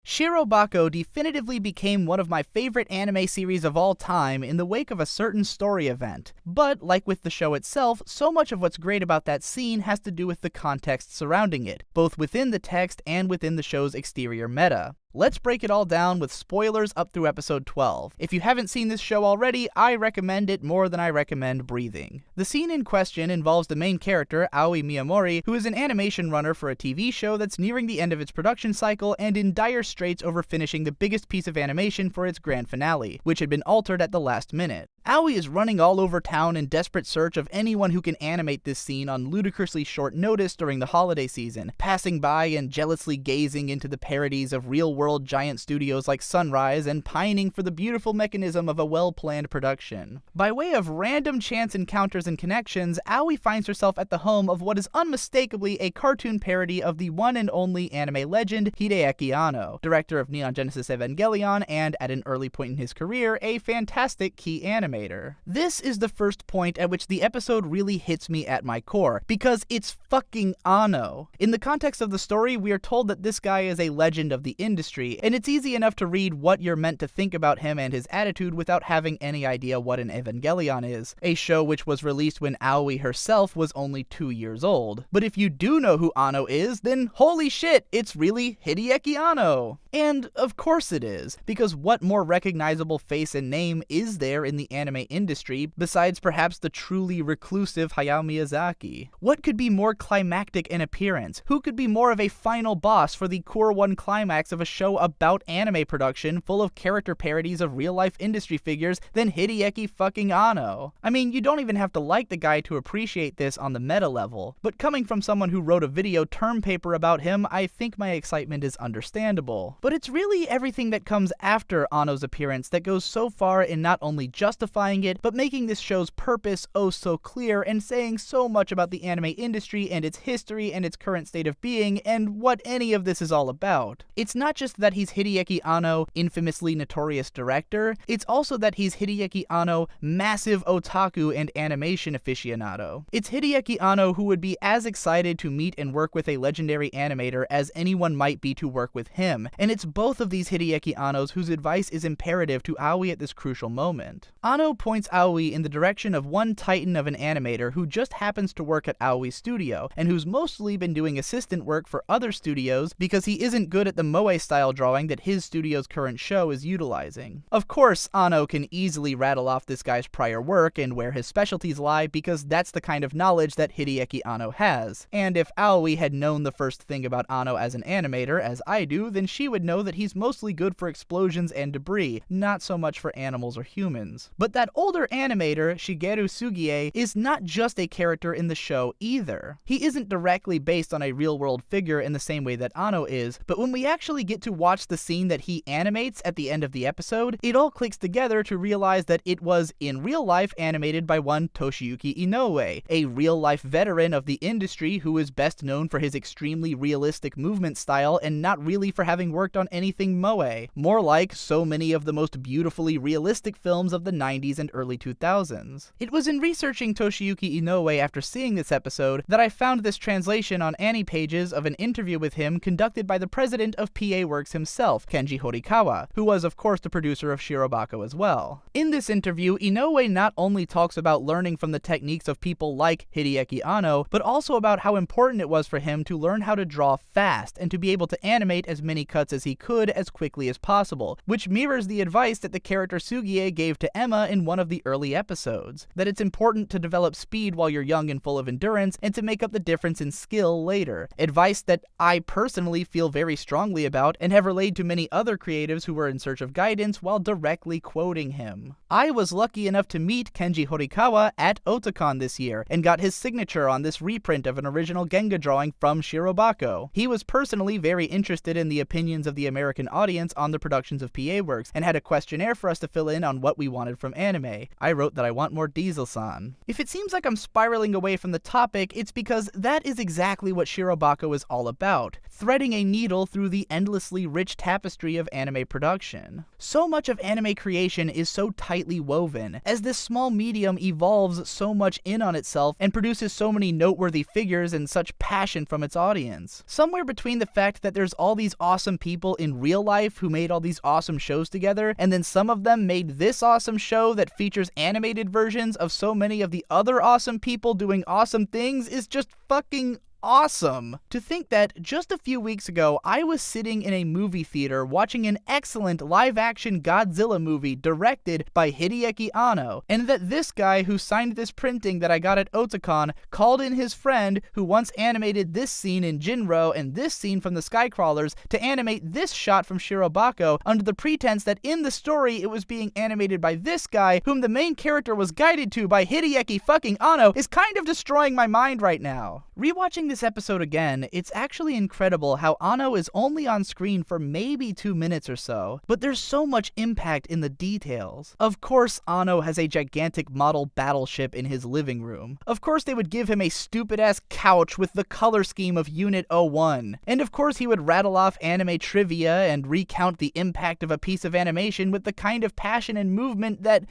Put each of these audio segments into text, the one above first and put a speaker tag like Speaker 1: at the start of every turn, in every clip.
Speaker 1: Shirobako definitively became one of my favorite anime series of all time in the wake of a certain story event. But, like with the show itself, so much of what's great about that scene has to do with the context surrounding it, both within the text and within the show's exterior meta. Let's break it all down with spoilers up through episode 12. If you haven't seen this show already, I recommend it more than I recommend breathing. The scene in question involves the main character, Aoi Miyamori, who is an animation runner for a TV show that's nearing the end of its production cycle and in dire straits over finishing the biggest piece of animation for its grand finale, which had been altered at the last minute. Aoi is running all over town in desperate search of anyone who can animate this scene on ludicrously short notice during the holiday season, passing by and jealously gazing into the parodies of real-world giant studios like Sunrise and pining for the beautiful mechanism of a well-planned production. By way of random chance encounters and connections, Aoi finds herself at the home of what is unmistakably a cartoon parody of the one and only anime legend Hideaki Anno, director of Neon Genesis Evangelion and, at an early point in his career, a fantastic key animator. This is the first point at which the episode really hits me at my core, because it's fucking Anno. In the context of the story, we are told that this guy is a legend of the industry, and it's easy enough to read what you're meant to think about him and his attitude without having any idea what an Evangelion is, a show which was released when Aoi herself was only 2 years old. But if you do know who Anno is, then holy shit, it's really Hideaki Anno! And of course it is, because what more recognizable face and name is there in the anime industry besides perhaps the truly reclusive Hayao Miyazaki? What could be more climactic in appearance? Who could be more of a final boss for the Core 1 climax of a show about anime production full of character parodies of real-life industry figures than Hideaki fucking Anno? I mean, you don't even have to like the guy to appreciate this on the meta level, but coming from someone who wrote a video term paper about him, I think my excitement is understandable. But it's really everything that comes after Anno's appearance that goes so far in not only justifying it, but making this show's purpose oh so clear and saying so much about the anime industry and its history and its current state of being and what any of this is all about. It's not just that he's Hideaki Anno, infamously notorious director, it's also that he's Hideaki Anno, massive otaku and animation aficionado. It's Hideaki Anno who would be as excited to meet and work with a legendary animator as anyone might be to work with him, and it's both of these Hideaki Annos whose advice is imperative to Aoi at this crucial moment. Anno points Aoi in the direction of one titan of an animator who just happens to work at Aoi's studio, and who's mostly been doing assistant work for other studios because he isn't good at the moe-style drawing that his studio's current show is utilizing. Of course, Anno can easily rattle off this guy's prior work and where his specialties lie because that's the kind of knowledge that Hideaki Anno has. And if Aoi had known the first thing about Anno as an animator, as I do, then she would know that he's mostly good for explosions and debris, not so much for animals or humans. But that older animator, Shigeru Sugie, is not just a character in the show either. He isn't directly based on a real-world figure in the same way that Anno is, but when we actually get to watch the scene that he animates at the end of the episode, it all clicks together to realize that it was, in real life, animated by one Toshiyuki Inoue, a real-life veteran of the industry who is best known for his extremely realistic movement style and not really for having worked on anything moe, more like so many of the most beautifully realistic films of the 90s and early 2000s. It was in researching Toshiyuki Inoue after seeing this episode that I found this translation on Anypages of an interview with him conducted by the president of PA Works himself, Kenji Horikawa, who was of course the producer of Shirobako as well. In this interview, Inoue not only talks about learning from the techniques of people like Hideaki Anno, but also about how important it was for him to learn how to draw fast and to be able to animate as many cuts as he could as quickly as possible, which mirrors the advice that the character Sugie gave to Emma in one of the early episodes, that it's important to develop speed while you're young and full of endurance and to make up the difference in skill later, advice that I personally feel very strongly about and have relayed to many other creatives who were in search of guidance while directly quoting him. I was lucky enough to meet Kenji Horikawa at Otakon this year and got his signature on this reprint of an original Genga drawing from Shirobako. He was personally very interested in the opinions of the American audience on the productions of PA Works and had a questionnaire for us to fill in on what we wanted from anime. I wrote that I want more Diesel-san. If it seems like I'm spiraling away from the topic, it's because that is exactly what Shirobako is all about, threading a needle through the endlessly rich tapestry of anime production. So much of anime creation is so tightly woven, as this small medium evolves so much in on itself and produces so many noteworthy figures and such passion from its audience. Somewhere between the fact that there's all these awesome people people in real life who made all these awesome shows together, and then some of them made this awesome show that features animated versions of so many of the other awesome people doing awesome things, is just fucking awesome. To think that just a few weeks ago, I was sitting in a movie theater watching an excellent live-action Godzilla movie directed by Hideaki Anno, and that this guy who signed this printing that I got at Otakon called in his friend who once animated this scene in Jinro and this scene from the Skycrawlers to animate this shot from Shirobako under the pretense that in the story it was being animated by this guy whom the main character was guided to by Hideaki fucking Anno is kind of destroying my mind right now. Rewatching this episode again, it's actually incredible how Anno is only on screen for maybe 2 minutes or so, but there's so much impact in the details. Of course, Anno has a gigantic model battleship in his living room. Of course they would give him a stupid-ass couch with the color scheme of Unit 01. And of course he would rattle off anime trivia and recount the impact of a piece of animation with the kind of passion and movement that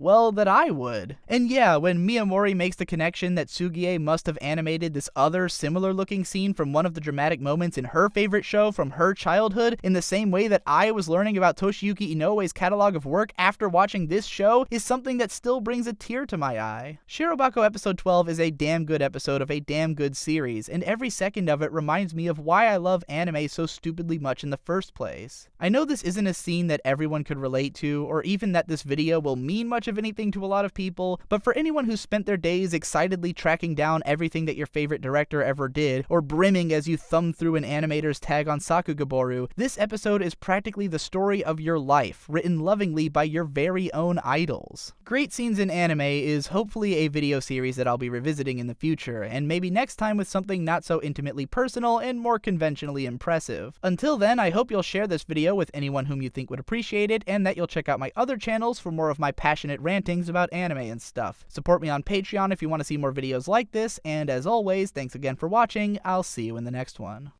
Speaker 1: I would. And yeah, when Miyamori makes the connection that Sugie must have animated this other similar looking scene from one of the dramatic moments in her favorite show from her childhood in the same way that I was learning about Toshiyuki Inoue's catalog of work after watching this show, is something that still brings a tear to my eye. Shirobako episode 12 is a damn good episode of a damn good series, and every second of it reminds me of why I love anime so stupidly much in the first place. I know this isn't a scene that everyone could relate to, or even that this video will mean much of anything to a lot of people, but for anyone who spent their days excitedly tracking down everything that your favorite director ever did, or brimming as you thumb through an animator's tag on Sakugaboru, this episode is practically the story of your life, written lovingly by your very own idols. Great Scenes in Anime is hopefully a video series that I'll be revisiting in the future, and maybe next time with something not so intimately personal and more conventionally impressive. Until then, I hope you'll share this video with anyone whom you think would appreciate it, and that you'll check out my other channels for more of my passionate rantings about anime and stuff. Support me on Patreon if you want to see more videos like this, and as always, thanks again for watching. I'll see you in the next one.